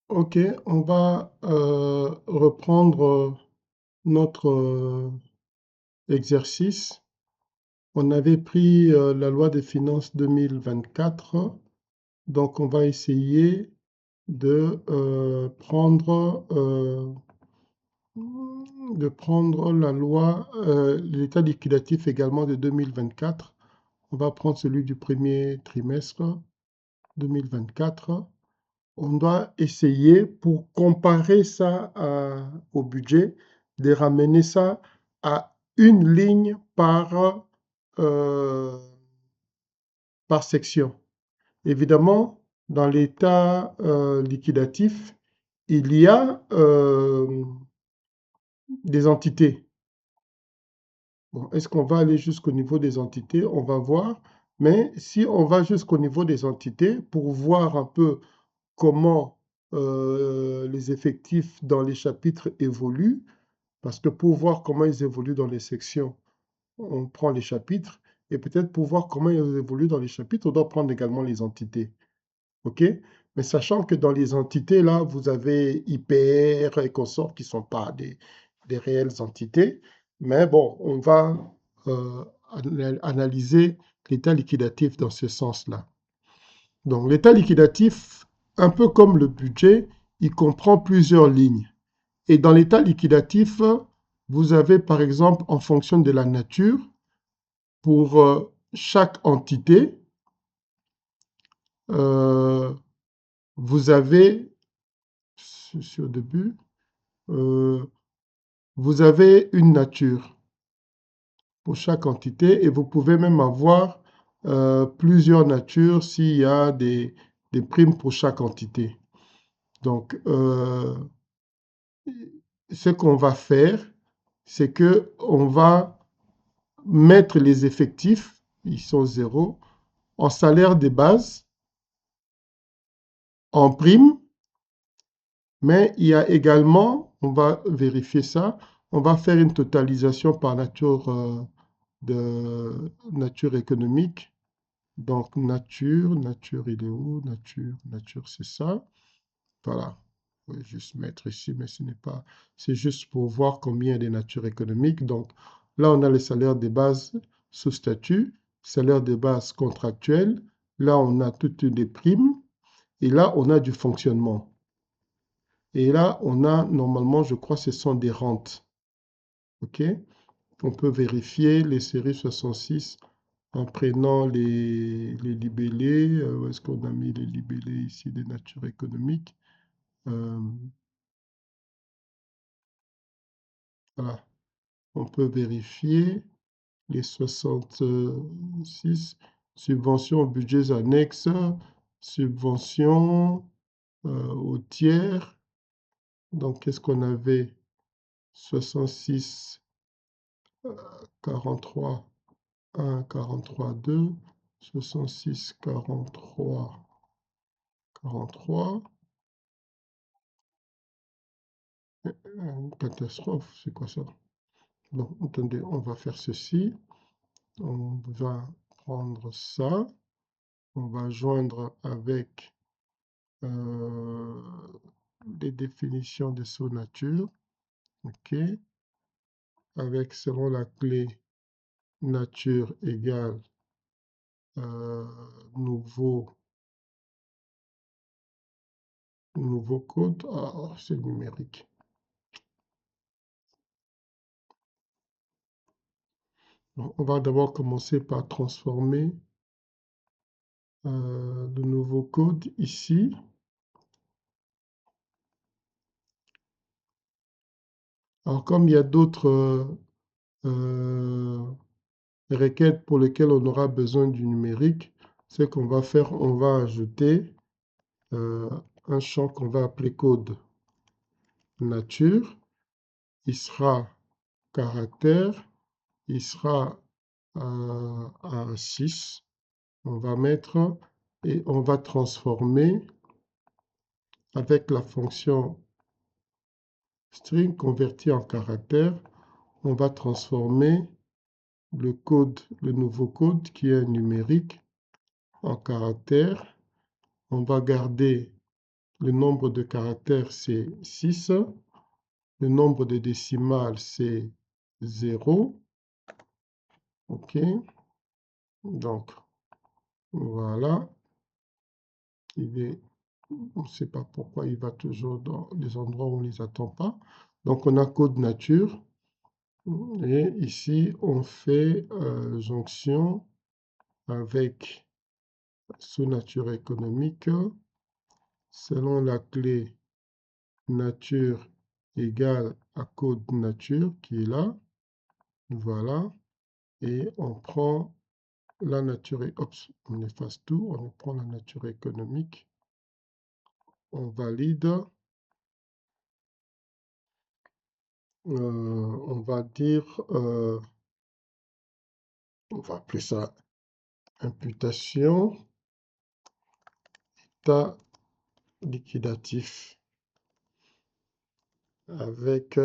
Ok, on va reprendre notre exercice. On avait pris la loi des finances 2024, donc on va essayer de prendre la loi, l'état liquidatif également de 2024. On va prendre celui du premier trimestre 2024. On doit essayer, pour comparer ça au budget, de ramener ça à une ligne euh, par section. Évidemment, dans l'état liquidatif, il y a des entités. Bon, est-ce qu'on va aller jusqu'au niveau des entités? On va voir. Mais si on va jusqu'au niveau des entités, pour voir un peu comment les effectifs dans les chapitres évoluent, parce que pour voir comment ils évoluent dans les sections, on prend les chapitres, et peut-être pour voir comment ils évoluent dans les chapitres, on doit prendre également les entités. OK? Mais sachant que dans les entités, là, vous avez IPR et consorts qui ne sont pas des réelles entités. Mais bon, on va euh, analyser l'état liquidatif dans ce sens-là. Donc, l'état liquidatif, un peu comme le budget, il comprend plusieurs lignes. Et dans l'état liquidatif, vous avez par exemple, en fonction de la nature, pour chaque entité, euh, vous avez, au début, euh, vous avez une nature pour chaque entité et vous pouvez même avoir plusieurs natures s'il y a des primes pour chaque entité. Donc, ce qu'on va faire, c'est que on va mettre les effectifs, ils sont zéro, en salaire de base, en prime, mais il y a également, on va vérifier ça, on va faire une totalisation par nature de nature économique. Donc nature, il est où? Nature, c'est ça. Voilà. Je vais juste mettre ici, mais ce n'est pas. C'est juste pour voir combien il y a des natures économiques. Donc là, on a les salaires de base sous statut, salaire de base contractuel. Là, on a toutes les primes. Et là, on a du fonctionnement. Et là, on a normalement, je crois, ce sont des rentes. OK? On peut vérifier les séries 66 en prenant les libellés. Où est-ce qu'on a mis les libellés ici des natures économiques? Euh, voilà. On peut vérifier les 66 subventions aux budgets annexes, subventions aux tiers. Donc, qu'est-ce qu'on avait? 66, 43, 1, 43, 2, 66, 43, 43. Catastrophe, c'est quoi ça? Bon, attendez, on va faire ceci. On va prendre ça. On va joindre avec euh, les définitions de sous nature. OK. Avec selon la clé nature égale euh, nouveau, nouveau code. Ah, c'est numérique. Donc, on va d'abord commencer par transformer le nouveau code ici. Alors, comme il y a d'autres requêtes pour lesquelles on aura besoin du numérique, ce qu'on va faire, on va ajouter euh, un champ qu'on va appeler code nature. Il sera caractère, il sera à 6. On va mettre et on va transformer avec la fonction string convertie en caractère. On va transformer le code, le nouveau code qui est numérique en caractère. On va garder Le nombre de caractères, c'est 6. Le nombre de décimales, c'est 0. OK. Donc, voilà. On ne sait pas pourquoi il va toujours dans les endroits où on ne les attend pas. Donc, on a code nature. Et ici, on fait jonction avec sous-nature économique selon la clé nature égale à code nature qui est là. Voilà. Et on prend la nature, on efface tout, on prend la nature économique, on valide, on va dire, on va appeler ça imputation, état liquidatif avec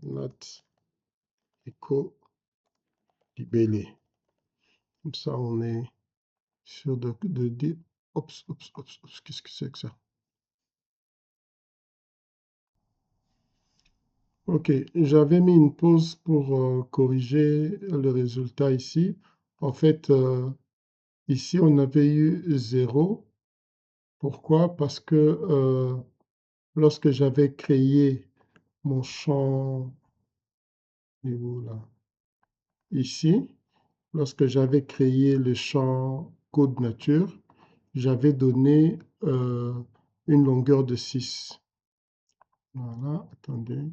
note éco-libellé. Comme ça, on est sûr de dire, qu'est-ce que c'est que ça? Ok, j'avais mis une pause pour corriger le résultat ici. En fait, ici, on avait eu 0. Pourquoi? Parce que lorsque j'avais créé mon champ, il est où là? Ici, lorsque j'avais créé le champ code nature, j'avais donné une longueur de 6. Voilà, attendez.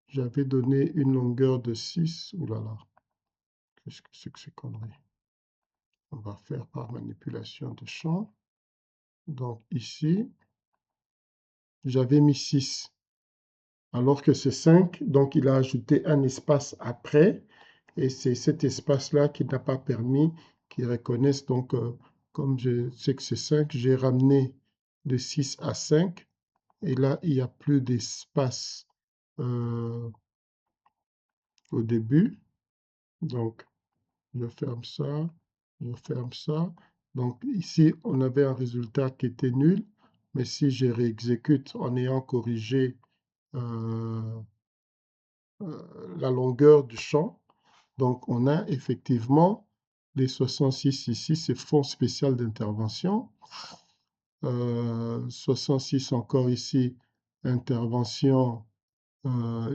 J'avais donné une longueur de 6. Ouh là là, qu'est-ce que c'est que ces conneries? On va faire par manipulation de champ. Donc ici, j'avais mis 6, alors que c'est 5. Donc il a ajouté un espace après. Et c'est cet espace-là qui n'a pas permis qu'il reconnaisse. Donc, comme je sais que c'est 5, j'ai ramené de 6 à 5. Et là, il n'y a plus d'espace au début. Donc, je ferme ça, je ferme ça. Donc, ici, on avait un résultat qui était nul. Mais si je réexécute en ayant corrigé la longueur du champ, donc on a effectivement les 66 ici, c'est fonds spécial d'intervention. 66 encore ici, intervention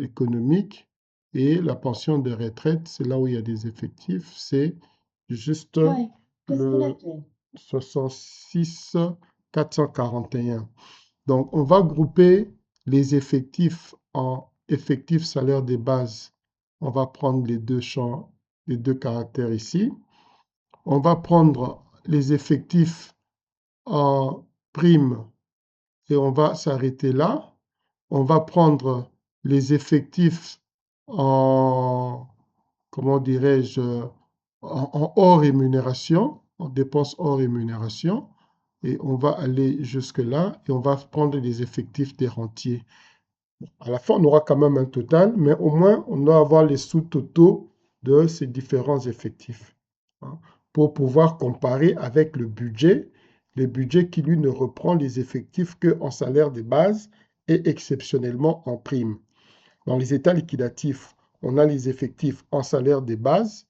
économique. Et la pension de retraite, c'est là où il y a des effectifs, c'est juste le 66 441. Donc, on va grouper les effectifs en effectifs salaire des bases. On va prendre les deux champs, les deux caractères ici. On va prendre les effectifs en prime et on va s'arrêter là. On va prendre les effectifs en, comment dirais-je, en hors rémunération, en dépenses hors rémunération. Et on va aller jusque-là et on va prendre les effectifs des rentiers. À la fin, on aura quand même un total, mais au moins, on doit avoir les sous-totaux de ces différents effectifs, hein, pour pouvoir comparer avec le budget qui, lui, ne reprend les effectifs qu'en salaire de base et exceptionnellement en prime. Dans les états liquidatifs, on a les effectifs en salaire de base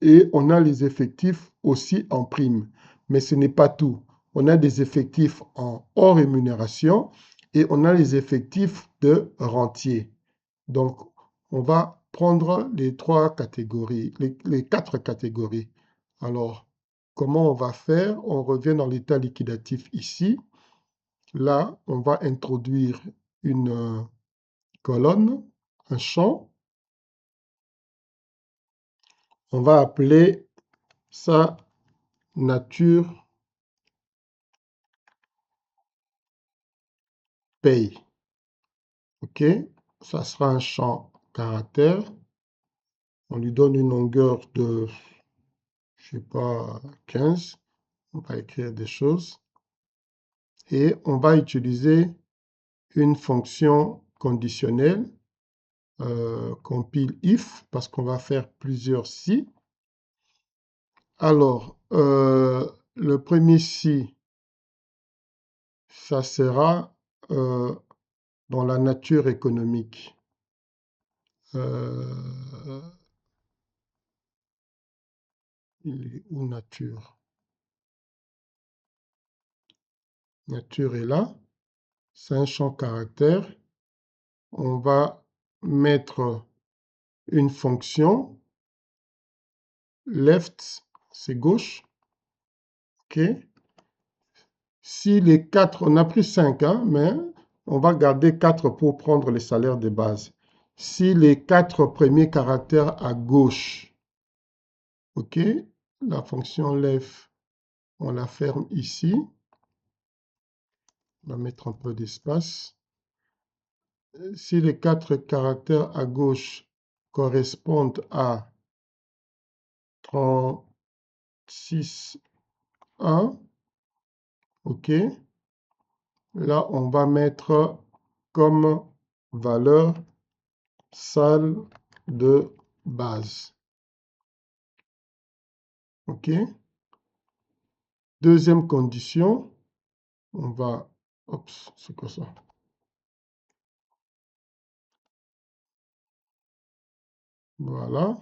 et on a les effectifs aussi en prime. Mais ce n'est pas tout. On a des effectifs en hors rémunération et on a les effectifs de rentier. Donc, on va prendre les trois catégories, les quatre catégories. Alors, comment on va faire? On revient dans l'état liquidatif ici. Là, on va introduire une colonne, un champ. On va appeler ça nature paye. OK? Ça sera un champ caractère. On lui donne une longueur de, je sais pas, 15. On va écrire des choses. Et on va utiliser une fonction conditionnelle, compile if, parce qu'on va faire plusieurs si. Alors, le premier si, ça sera dans la nature économique. Il est où nature? Nature est là. C'est un champ caractère. On va mettre une fonction. Left, c'est gauche. OK. Si les 4, on a pris 5, hein, mais on va garder 4 pour prendre les salaires de base. Si les 4 premiers caractères à gauche, OK, la fonction left, on la ferme ici. On va mettre un peu d'espace. Si les 4 caractères à gauche correspondent à 36, 1, OK, là, on va mettre comme valeur salle de base. OK. Deuxième condition, on va... Oups, c'est quoi ça? Voilà.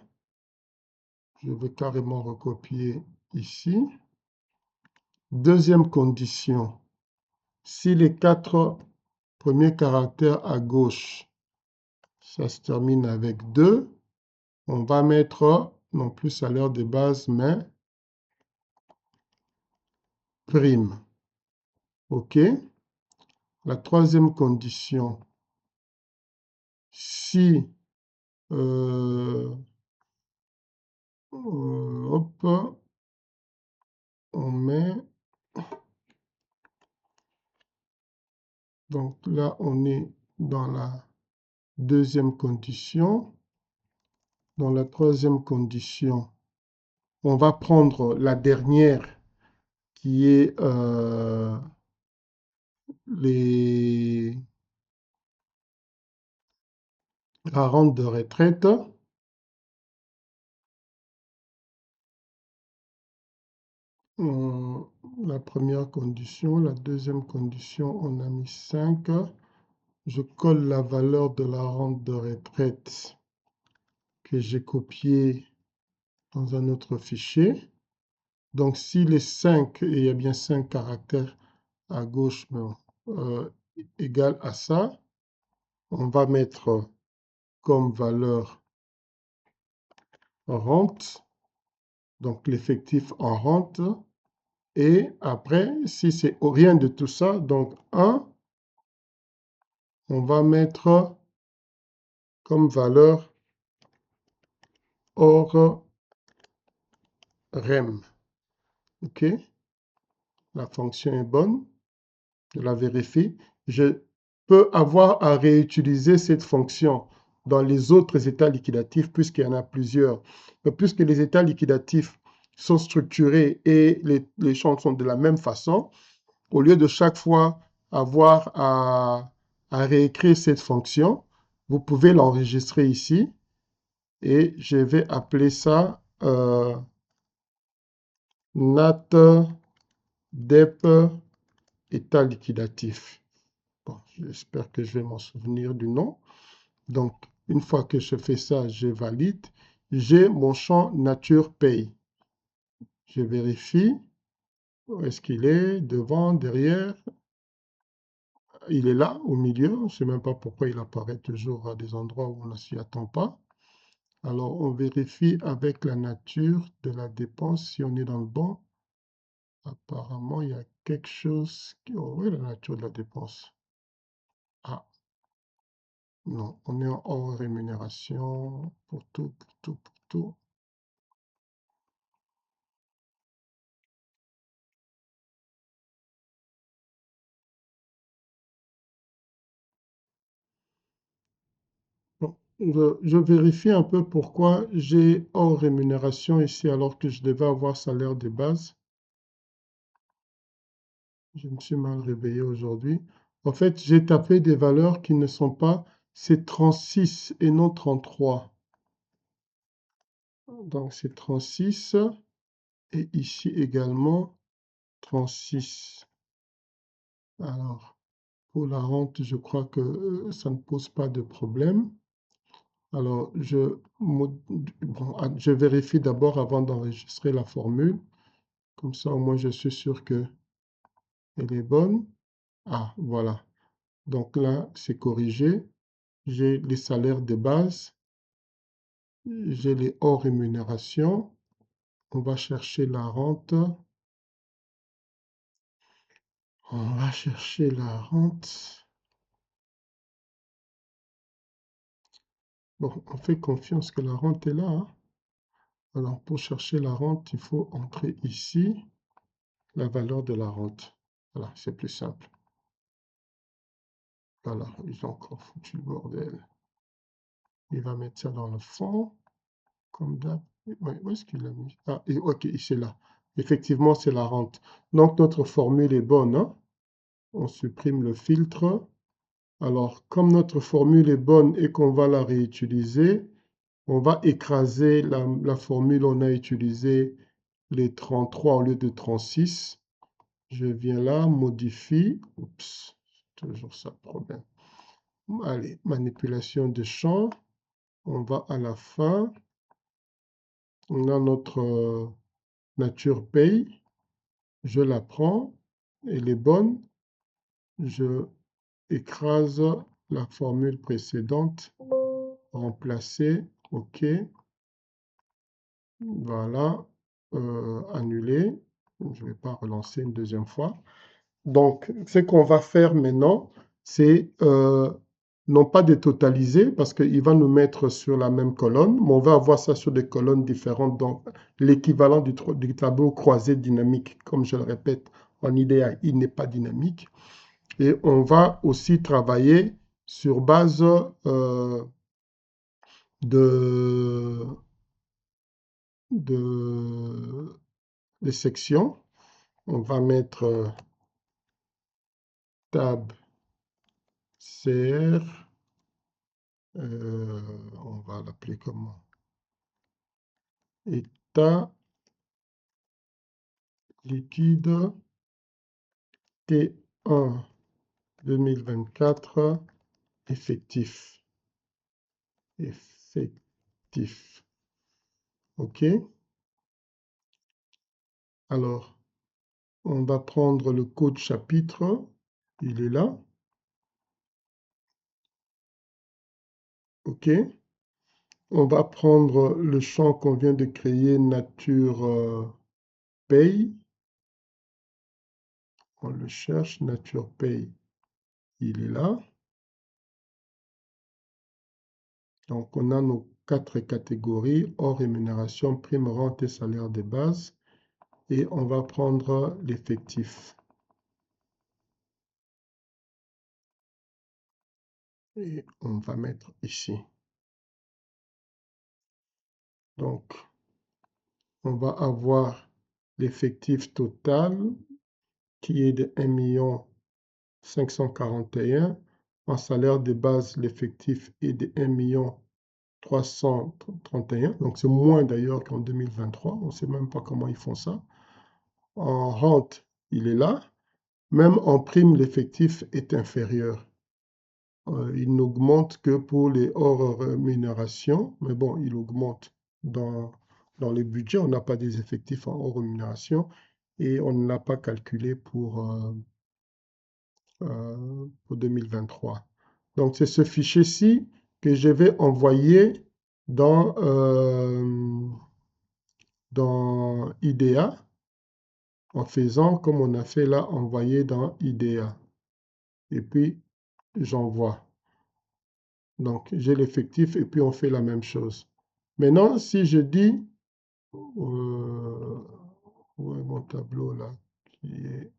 Je vais carrément recopier ici. Deuxième condition, si les 4 premiers caractères à gauche, ça se termine avec 2, on va mettre non plus salaire de base, mais prime. OK. La troisième condition, si hop, on met, donc là on est dans la deuxième condition. Dans la troisième condition, on va prendre la dernière qui est la rente de retraite. La première condition, la deuxième condition, on a mis 5. Je colle la valeur de la rente de retraite que j'ai copiée dans un autre fichier. Donc, si les 5, et il y a bien 5 caractères à gauche, égal à ça, on va mettre comme valeur rente, donc l'effectif en rente. Et après, si c'est rien de tout ça, donc 1, on va mettre comme valeur hors rem. OK? La fonction est bonne. Je la vérifie. Je peux avoir à réutiliser cette fonction dans les autres états liquidatifs puisqu'il y en a plusieurs. Mais puisque les états liquidatifs sont structurés et les champs sont de la même façon, au lieu de chaque fois avoir à réécrire cette fonction, vous pouvez l'enregistrer ici et je vais appeler ça nat dep état liquidatif. Bon, j'espère que je vais m'en souvenir du nom. Donc, une fois que je fais ça, je valide. J'ai mon champ nature paye. Je vérifie. Où est-ce qu'il est? Devant, derrière. Il est là, au milieu. Je ne sais même pas pourquoi il apparaît toujours à des endroits où on ne s'y attend pas. Alors, on vérifie avec la nature de la dépense si on est dans le bon. Apparemment, il y a quelque chose qui... Oh, oui, la nature de la dépense. Ah, non, on est en hors rémunération pour tout, pour tout, pour tout. Bon, je vérifie un peu pourquoi j'ai hors rémunération ici alors que je devais avoir salaire de base. Je me suis mal réveillé aujourd'hui. En fait, j'ai tapé des valeurs qui ne sont pas, c'est 36 et non 33. Donc c'est 36 et ici également 36. Alors, pour la rente, je crois que ça ne pose pas de problème. Alors, je vérifie d'abord avant d'enregistrer la formule. Comme ça, au moins, je suis sûr qu'elle est bonne. Ah, voilà. Donc là, c'est corrigé. J'ai les salaires de base. J'ai les hors rémunération. On va chercher la rente. On va chercher la rente. Bon, on fait confiance que la rente est là, hein. Alors, pour chercher la rente, il faut entrer ici la valeur de la rente. Voilà, c'est plus simple. Voilà, ils ont encore foutu le bordel. Il va mettre ça dans le fond, comme d'hab. Ouais, où est-ce qu'il l'a mis? Ah, et, ok, c'est là. Effectivement, c'est la rente. Donc, notre formule est bonne, hein. On supprime le filtre. Alors, comme notre formule est bonne et qu'on va la réutiliser, on va écraser la formule. On a utilisé les 33 au lieu de 36. Je viens là, modifie. Oups, toujours ça le problème. Allez, manipulation de champ. On va à la fin. On a notre nature paye. Je la prends. Elle est bonne. Je écrase la formule précédente. Remplacer. OK. Voilà. Annuler. Je ne vais pas relancer une deuxième fois. Donc, ce qu'on va faire maintenant, c'est non pas de totaliser, parce qu'il va nous mettre sur la même colonne, mais on va avoir ça sur des colonnes différentes, donc l'équivalent du tableau croisé dynamique. Comme je le répète, en IDEA, il n'est pas dynamique. Et on va aussi travailler sur base de sections. On va mettre tab CR. On va l'appeler comment? État liquide T1 2024 effectif. Effectif. OK. Alors, on va prendre le code chapitre. Il est là. OK. On va prendre le champ qu'on vient de créer, nature paye. On le cherche, nature paye. Il est là. Donc, on a nos 4 catégories, hors rémunération, prime, rente et salaire de base. Et on va prendre l'effectif. Et on va mettre ici. Donc, on va avoir l'effectif total qui est de 1 541 000. En salaire de base, l'effectif est de 1 331 000. Donc, c'est moins d'ailleurs qu'en 2023. On ne sait même pas comment ils font ça. En rente, il est là. Même en prime, l'effectif est inférieur. Il n'augmente que pour les hors rémunération, mais bon, il augmente dans les budgets. On n'a pas des effectifs en hors rémunération et on ne l'a pas calculé pour 2023. Donc, c'est ce fichier-ci que je vais envoyer dans IDEA en faisant comme on a fait là, envoyer dans IDEA. Et puis, j'envoie. Donc, j'ai l'effectif et puis on fait la même chose. Maintenant, si je dis, où est mon tableau là, qui est,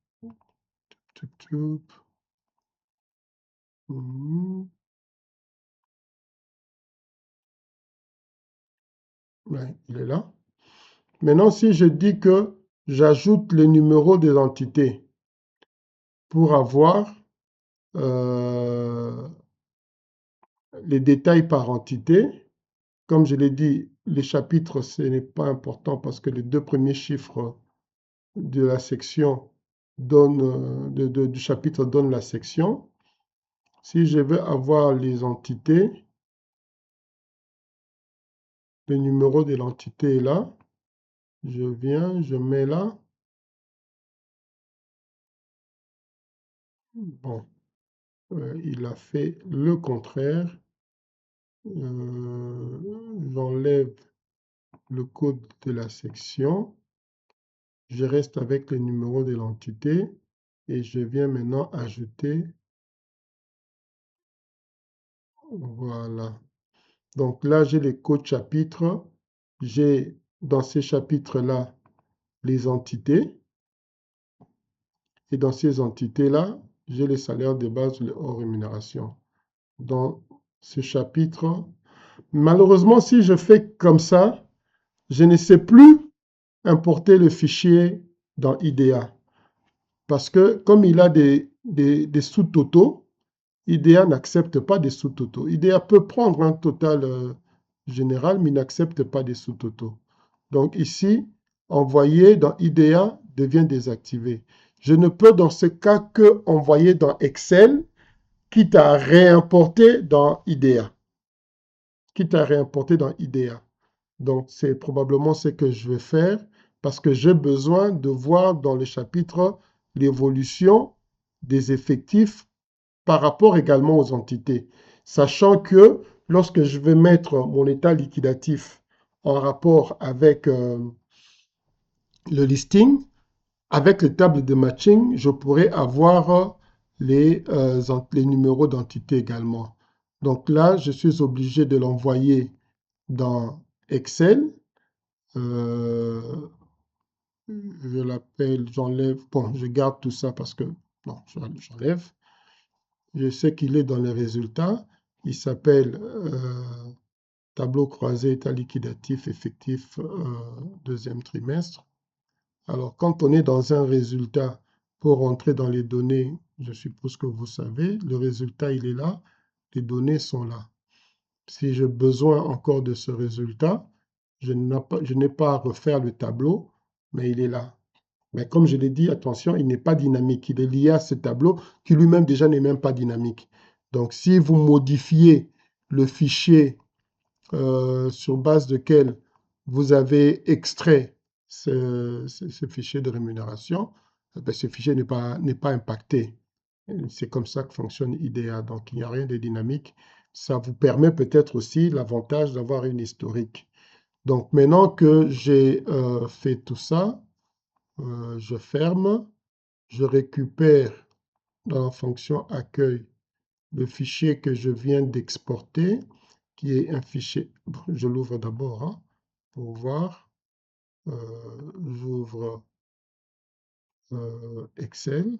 ouais, il est là. Maintenant, si je dis que j'ajoute les numéros des entités pour avoir les détails par entité, comme je l'ai dit, les chapitres, ce n'est pas important parce que les 2 premiers chiffres de la section donne, du chapitre donne la section. Si je veux avoir les entités, le numéro de l'entité est là. Je viens, je mets là. Bon, il a fait le contraire. J'enlève le code de la section. Je reste avec le numéro de l'entité et je viens maintenant ajouter. Voilà. Donc là, j'ai les codes chapitres. J'ai dans ces chapitres-là les entités. Et dans ces entités-là, j'ai les salaires de base, les hors rémunération. Dans ce chapitre, malheureusement, si je fais comme ça, je ne sais plus importer le fichier dans IDEA. Parce que comme il a des sous-totaux, IDEA n'accepte pas des sous-totaux. IDEA peut prendre un total général, mais il n'accepte pas des sous-totaux. Donc ici, envoyer dans IDEA devient désactivé. Je ne peux dans ce cas que envoyer dans Excel, quitte à réimporter dans IDEA. Quitte à réimporter dans IDEA. Donc c'est probablement ce que je vais faire parce que j'ai besoin de voir dans le chapitre l'évolution des effectifs par rapport également aux entités. Sachant que lorsque je vais mettre mon état liquidatif en rapport avec le listing, avec les tables de matching, je pourrais avoir les numéros d'entité également. Donc là, je suis obligé de l'envoyer dans Excel. Je l'appelle, j'enlève, bon, je garde tout ça parce que, non, j'enlève. Je sais qu'il est dans les résultats. Il s'appelle tableau croisé état liquidatif effectif deuxième trimestre. Alors, quand on est dans un résultat, pour rentrer dans les données, je suppose que vous savez, le résultat, il est là, les données sont là. Si j'ai besoin encore de ce résultat, je n'ai pas à refaire le tableau, mais il est là. Mais comme je l'ai dit, attention, il n'est pas dynamique. Il est lié à ce tableau qui lui-même déjà n'est même pas dynamique. Donc, si vous modifiez le fichier sur base duquel vous avez extrait ce fichier de rémunération, ben, ce fichier n'est pas impacté. C'est comme ça que fonctionne IDEA. Donc, il n'y a rien de dynamique. Ça vous permet peut-être aussi l'avantage d'avoir une historique. Donc, maintenant que j'ai fait tout ça, je ferme, je récupère dans la fonction accueil le fichier que je viens d'exporter, qui est un fichier, bon, je l'ouvre d'abord hein, pour voir, j'ouvre Excel,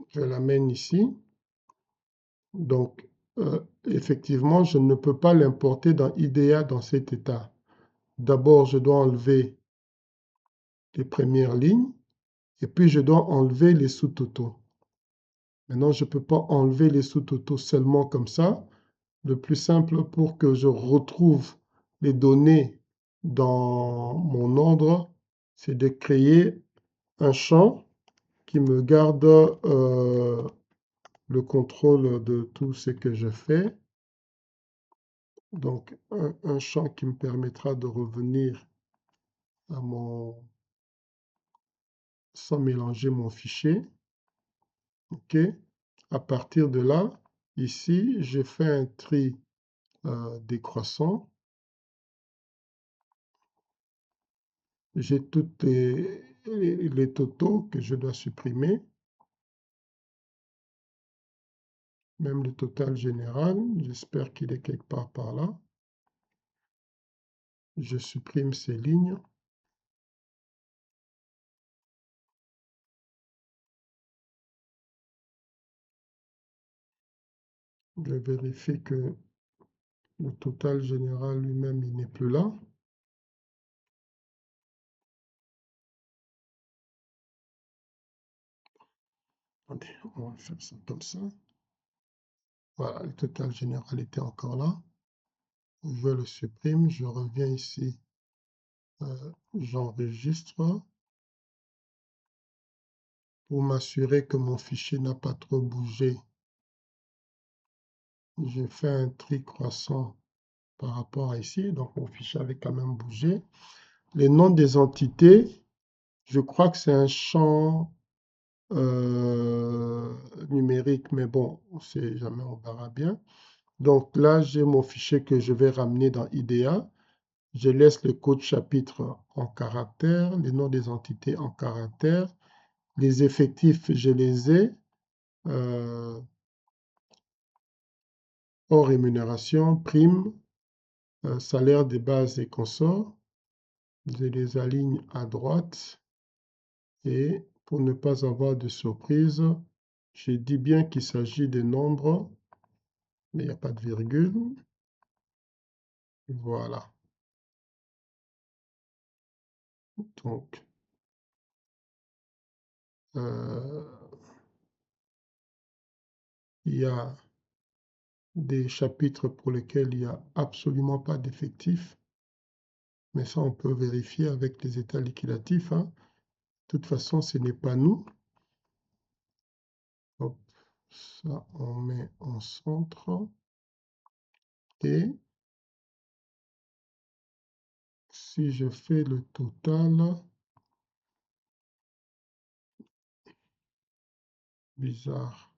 je l'amène ici, donc effectivement je ne peux pas l'importer dans IDEA dans cet état. D'abord je dois enlever les premières lignes et puis je dois enlever les sous-totaux. Maintenant, je ne peux pas enlever les sous-totaux seulement comme ça. Le plus simple pour que je retrouve les données dans mon ordre, c'est de créer un champ qui me garde le contrôle de tout ce que je fais. Donc, un champ qui me permettra de revenir à mon... sans mélanger mon fichier. OK. À partir de là, ici, j'ai fait un tri décroissant. J'ai tous les totaux que je dois supprimer, même le total général. J'espère qu'il est quelque part par là. Je supprime ces lignes. Je vérifie que le total général lui-même, il n'est plus là. Attendez, on va faire ça comme ça. Voilà, le total général était encore là. je le supprime, je reviens ici, j'enregistre pour m'assurer que mon fichier n'a pas trop bougé. J'ai fait un tri croissant par rapport à ici, donc mon fichier avait quand même bougé. Les noms des entités, je crois que c'est un champ numérique, mais bon, on sait jamais, on verra bien. Donc là, j'ai mon fichier que je vais ramener dans IDEA. Je laisse le code chapitre en caractères, les noms des entités en caractères. Les effectifs, je les ai hors rémunération, prime, salaire de base et consorts. Je les aligne à droite et pour ne pas avoir de surprise, je dis bien qu'il s'agit des nombres, mais il n'y a pas de virgule. Voilà. Donc, il y a des chapitres pour lesquels il n'y a absolument pas d'effectif, mais ça, on peut vérifier avec les états liquidatifs, hein. De toute façon, ce n'est pas nous. Hop, ça, on met en centre. Et si je fais le total, bizarre,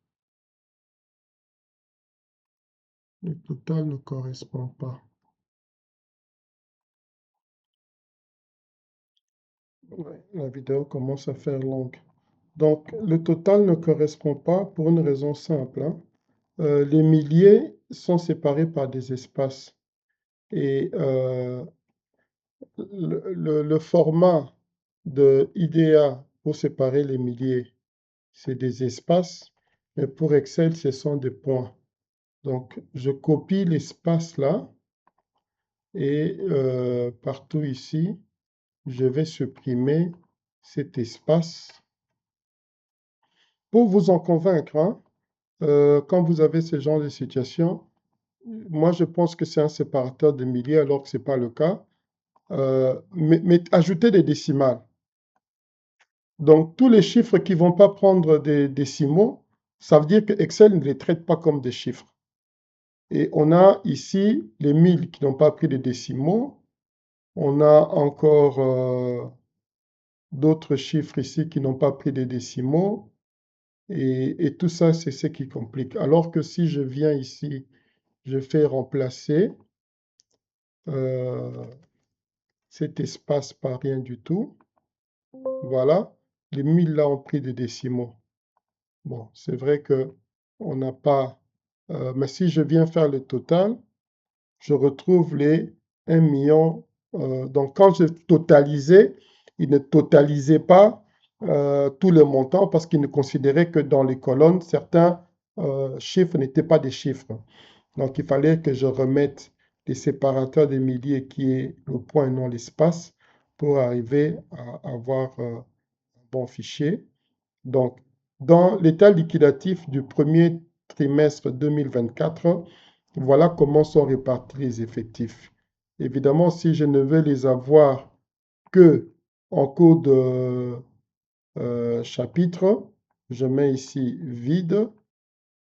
le total ne correspond pas. Ouais, la vidéo commence à faire longue. Donc, le total ne correspond pas pour une raison simple, hein. Les milliers sont séparés par des espaces. Et le format de IDEA pour séparer les milliers, c'est des espaces, mais pour Excel, ce sont des points. Donc, je copie l'espace là et partout ici, je vais supprimer cet espace. Pour vous en convaincre, hein, quand vous avez ce genre de situation, moi je pense que c'est un séparateur de milliers alors que ce n'est pas le cas. Mais ajoutez des décimales. Donc, tous les chiffres qui ne vont pas prendre des décimaux, ça veut dire que Excel ne les traite pas comme des chiffres. Et on a ici les 1000 qui n'ont pas pris de décimaux. On a encore d'autres chiffres ici qui n'ont pas pris de décimaux. Et tout ça, c'est ce qui complique. Alors que si je viens ici, je fais remplacer cet espace par rien du tout. Voilà, les 1000 là ont pris des décimaux. Bon, c'est vrai que on n'a pas... mais si je viens faire le total, je retrouve les 1 million. Donc, quand je totalisais, il ne totalisait pas tout le montant parce qu'il ne considérait que dans les colonnes, certains chiffres n'étaient pas des chiffres. Donc, il fallait que je remette les séparateurs des milliers qui est le point et non l'espace pour arriver à avoir un bon fichier. Donc, dans l'état liquidatif du premier trimestre 2024, voilà comment sont répartis les effectifs. Évidemment, si je ne veux les avoir que en cours de chapitre, je mets ici vide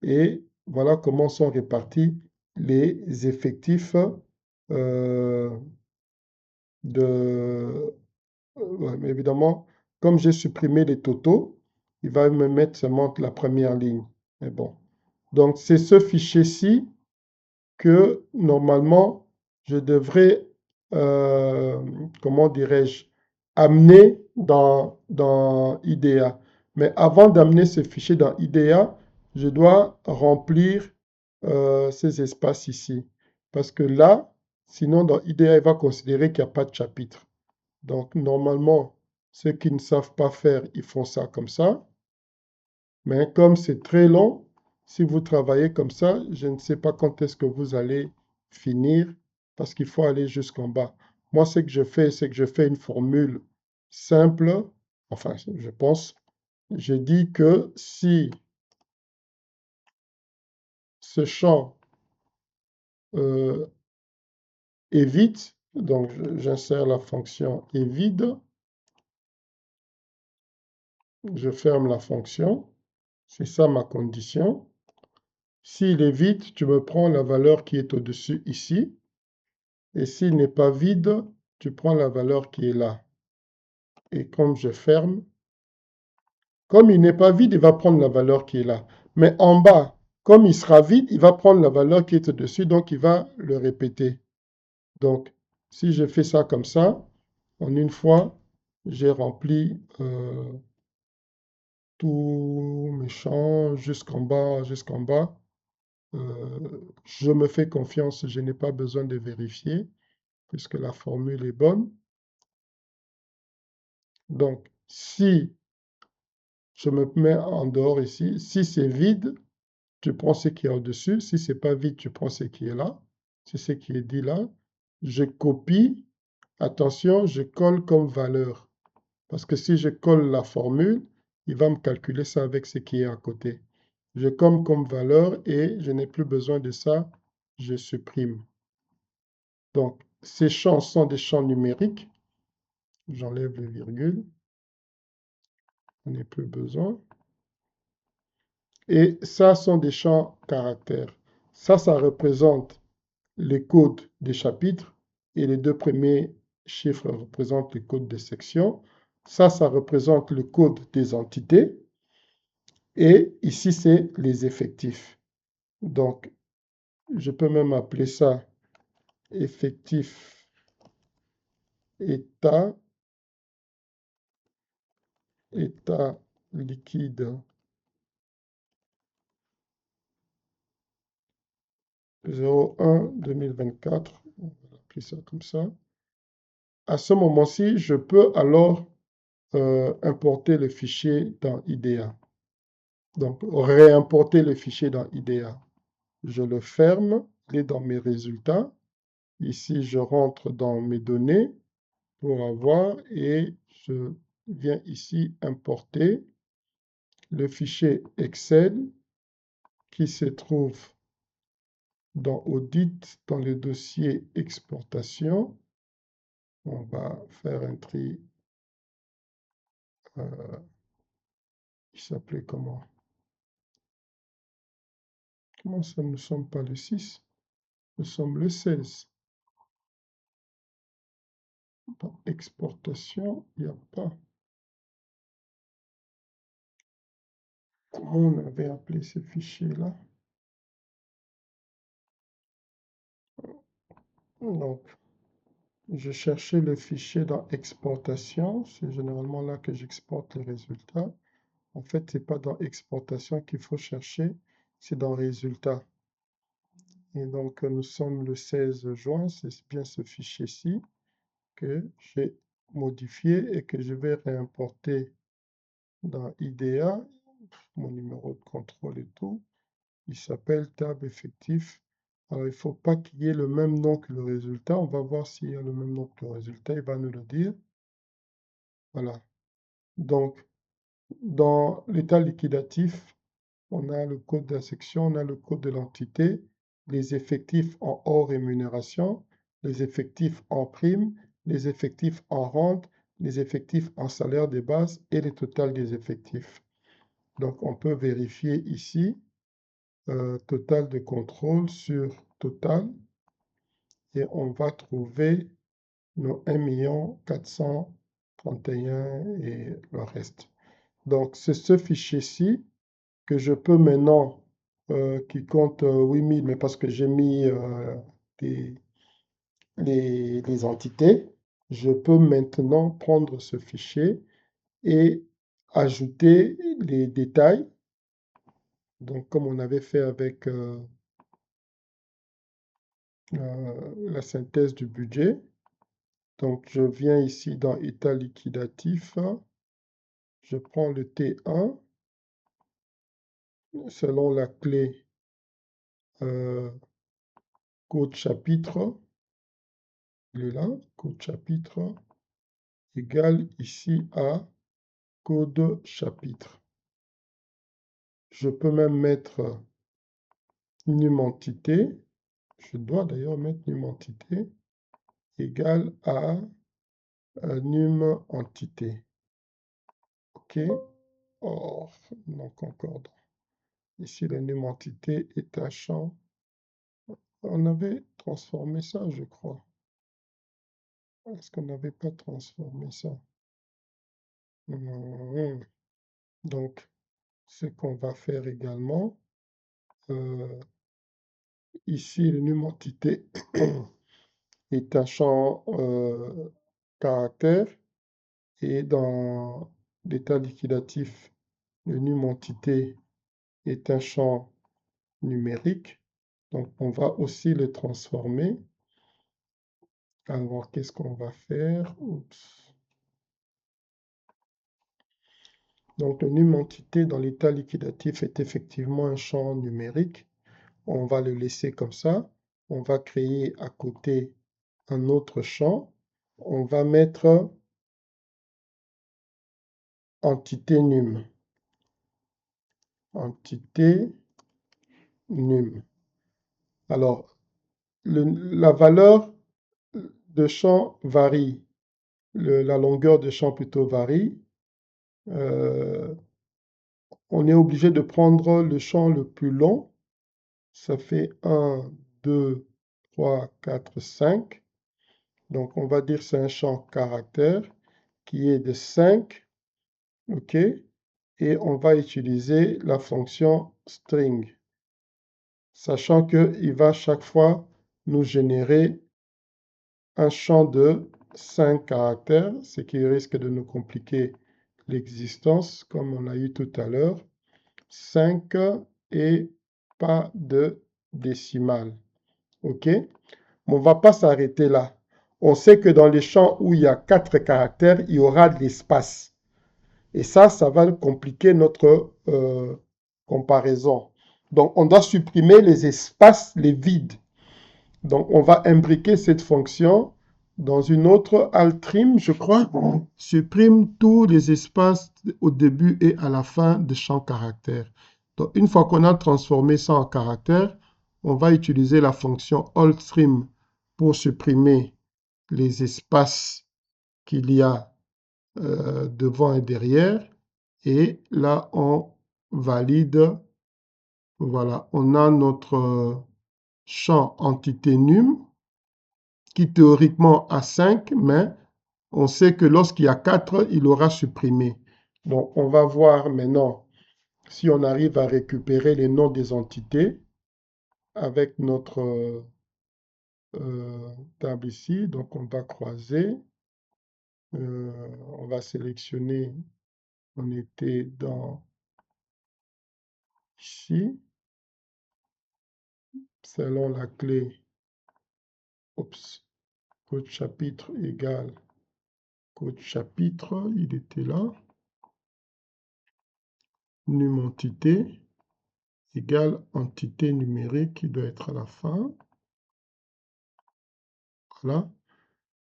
et voilà comment sont répartis les effectifs de... ouais, mais évidemment, comme j'ai supprimé les totaux, il va me mettre seulement la première ligne. Mais bon. Donc, c'est ce fichier-ci que normalement, je devrais, comment dirais-je, amener dans IDEA. Mais avant d'amener ce fichier dans IDEA, je dois remplir ces espaces ici. Parce que là, sinon, dans IDEA, il va considérer qu'il n'y a pas de chapitre. Donc, normalement, ceux qui ne savent pas faire, ils font ça comme ça. Mais comme c'est très long, si vous travaillez comme ça, je ne sais pas quand est-ce que vous allez finir parce qu'il faut aller jusqu'en bas. Moi, ce que je fais, c'est que je fais une formule simple. Enfin, je pense, je dis que si ce champ est vide. Donc, j'insère la fonction est vide. Je ferme la fonction. C'est ça ma condition. S'il est vide, tu me prends la valeur qui est au-dessus ici. Et s'il n'est pas vide, tu prends la valeur qui est là. Et comme je ferme, comme il n'est pas vide, il va prendre la valeur qui est là. Mais en bas, comme il sera vide, il va prendre la valeur qui est au-dessus, donc il va le répéter. Donc, si je fais ça comme ça, en une fois, j'ai rempli tous mes champs jusqu'en bas, jusqu'en bas. Je me fais confiance, je n'ai pas besoin de vérifier puisque la formule est bonne. Donc, si je me mets en dehors ici, si c'est vide, tu prends ce qui est au-dessus. Si c'est pas vide, tu prends ce qui est là. C'est ce qui est dit là. Je copie. Attention, je colle comme valeur. Parce que si je colle la formule, il va me calculer ça avec ce qui est à côté. Je colle comme valeur et je n'ai plus besoin de ça. Je supprime. Donc, ces champs sont des champs numériques. J'enlève les virgules. On n'a plus besoin. Et ça sont des champs caractères. Ça représente les codes des chapitres et les deux premiers chiffres représentent les codes des sections. Ça représente le code des entités. Et ici, c'est les effectifs. Donc, je peux même appeler ça effectif état, état liquide 01-2024. On va appeler ça comme ça. À ce moment-ci, je peux alors importer le fichier dans IDEA. Donc, réimporter le fichier dans IDEA. Je le ferme, il est dans mes résultats. Ici, je rentre dans mes données pour avoir et je viens ici importer le fichier Excel qui se trouve dans Audit, dans le dossier Exportation. On va faire un tri qui s'appelait comment? Comment ça, nous ne sommes pas le 6? Nous sommes le 16. Dans Exportation, il n'y a pas. Comment on avait appelé ce fichier-là? Donc, je cherchais le fichier dans Exportation. C'est généralement là que j'exporte les résultats. En fait, ce n'est pas dans Exportation qu'il faut chercher, c'est dans Résultats. Et donc, nous sommes le 16 juin, c'est bien ce fichier-ci que j'ai modifié et que je vais réimporter dans IDEA, mon numéro de contrôle et tout. Il s'appelle tab effectif. Alors, il ne faut pas qu'il y ait le même nom que le résultat. On va voir s'il y a le même nom que le résultat. Il va nous le dire. Voilà. Donc, dans l'état liquidatif, on a le code de la section, on a le code de l'entité, les effectifs en hors rémunération, les effectifs en prime, les effectifs en rente, les effectifs en salaire de base et le total des effectifs. Donc, on peut vérifier ici, total de contrôle sur total, et on va trouver nos 1 431 000 et le reste. Donc, c'est ce fichier-ci que je peux maintenant, qui compte 8000, mais parce que j'ai mis les entités, je peux maintenant prendre ce fichier et ajouter les détails. Donc, comme on avait fait avec la synthèse du budget. Donc, je viens ici dans état liquidatif. Je prends le T1 selon la clé code chapitre. Il est là, code chapitre égale ici à code chapitre. Je peux même mettre num entité. Je dois d'ailleurs mettre num entité. égale à num entité. OK. Or, non concordant. Ici, le num entité est un champ. On avait transformé ça, je crois. Est-ce qu'on n'avait pas transformé ça? Donc, ce qu'on va faire également, ici, le num entité est un champ caractère et dans l'état liquidatif, le num entité est un champ numérique. Donc, on va aussi le transformer. Alors, qu'est-ce qu'on va faire? Oups. Donc, le num entité dans l'état liquidatif est effectivement un champ numérique. On va le laisser comme ça. On va créer à côté un autre champ. On va mettre entité num. Entité num. Alors, la valeur de champ varie. La longueur de champ plutôt varie. On est obligé de prendre le champ le plus long. Ça fait 1, 2, 3, 4, 5. Donc, on va dire que c'est un champ caractère qui est de 5. OK? Et on va utiliser la fonction string, sachant qu'il va chaque fois nous générer un champ de 5 caractères, ce qui risque de nous compliquer l'existence, comme on a eu tout à l'heure. 5 et pas de décimale. OK? Mais on ne va pas s'arrêter là. On sait que dans les champs où il y a 4 caractères, il y aura de l'espace. Et ça va compliquer notre comparaison. Donc, on doit supprimer les espaces, les vides. Donc, on va imbriquer cette fonction dans une autre altrim, je crois. Supprime tous les espaces au début et à la fin de champ caractère. Donc, une fois qu'on a transformé ça en caractère, on va utiliser la fonction altrim pour supprimer les espaces qu'il y a devant et derrière. Et là, on valide. Voilà, on a notre champ entité num qui théoriquement a 5, mais on sait que lorsqu'il y a 4, il aura supprimé. Donc, on va voir maintenant si on arrive à récupérer les noms des entités avec notre table ici. Donc, on va croiser. On va sélectionner, on était dans ici, selon la clé, code chapitre égale code chapitre, il était là, num entité égale entité numérique qui doit être à la fin. Voilà.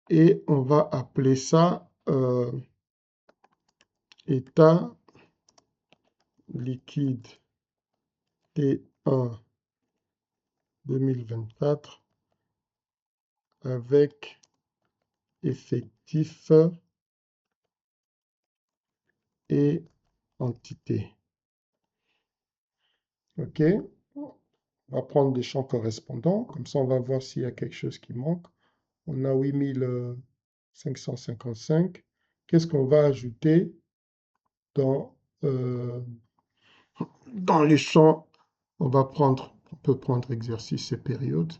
Et on va appeler ça état liquide T1 2024 avec effectif et entité. OK. On va prendre des champs correspondants. Comme ça, on va voir s'il y a quelque chose qui manque. On a 8555. Qu'est-ce qu'on va ajouter dans les champs? On peut prendre exercice et période.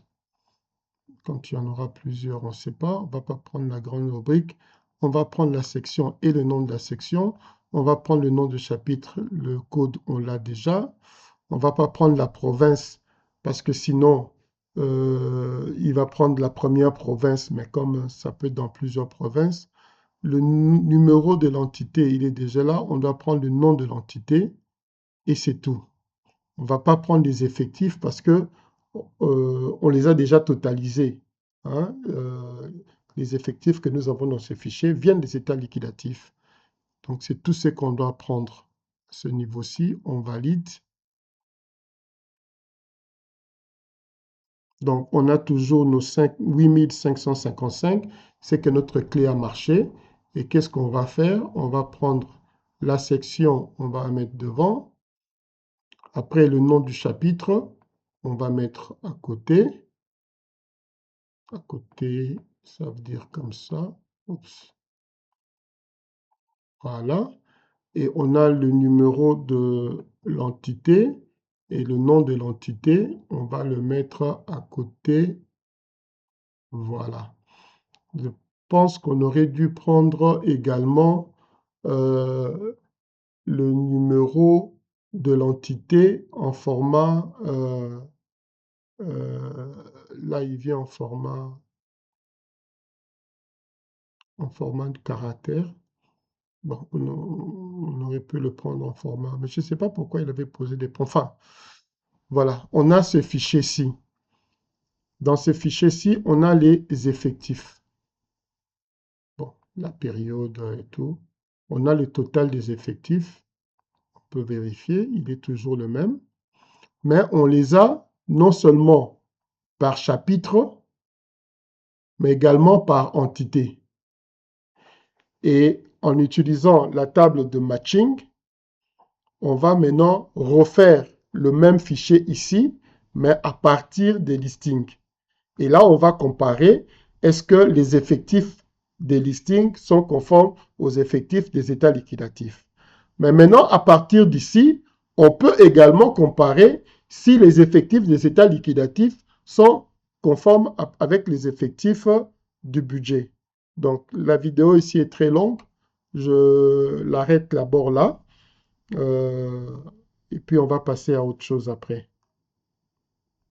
Quand il y en aura plusieurs, on ne sait pas. On ne va pas prendre la grande rubrique. On va prendre la section et le nom de la section. On va prendre le nom du chapitre. Le code, on l'a déjà. On ne va pas prendre la province parce que sinon, il va prendre la première province, mais comme ça peut être dans plusieurs provinces. Le numéro de l'entité, il est déjà là. On doit prendre le nom de l'entité et c'est tout. On ne va pas prendre les effectifs parce que on les a déjà totalisés. Hein. Les effectifs que nous avons dans ce fichier viennent des états liquidatifs. Donc, c'est tout ce qu'on doit prendre à ce niveau-ci. On valide. Donc, on a toujours nos 8555, c'est que notre clé a marché. Et qu'est-ce qu'on va faire? On va prendre la section, on va la mettre devant. Après, le nom du chapitre, on va mettre à côté. À côté, ça veut dire comme ça. Oups. Voilà. Et on a le numéro de l'entité et le nom de l'entité, on va le mettre à côté. Voilà. Je pense qu'on aurait dû prendre également le numéro de l'entité en format, là il vient en format de caractère. Bon, on aurait pu le prendre en format, mais je ne sais pas pourquoi il avait posé des points. Enfin, voilà, on a ce fichier-ci. Dans ce fichier-ci, on a les effectifs. Bon, la période et tout. On a le total des effectifs. On peut vérifier, il est toujours le même. Mais on les a non seulement par chapitre, mais également par entité. Et en utilisant la table de matching, on va maintenant refaire le même fichier ici, mais à partir des listings. Et là, on va comparer, est-ce que les effectifs des listings sont conformes aux effectifs des états liquidatifs. Mais maintenant, à partir d'ici, on peut également comparer si les effectifs des états liquidatifs sont conformes avec les effectifs du budget. Donc, la vidéo ici est très longue. Je l'arrête d'abord là. Et puis, on va passer à autre chose après.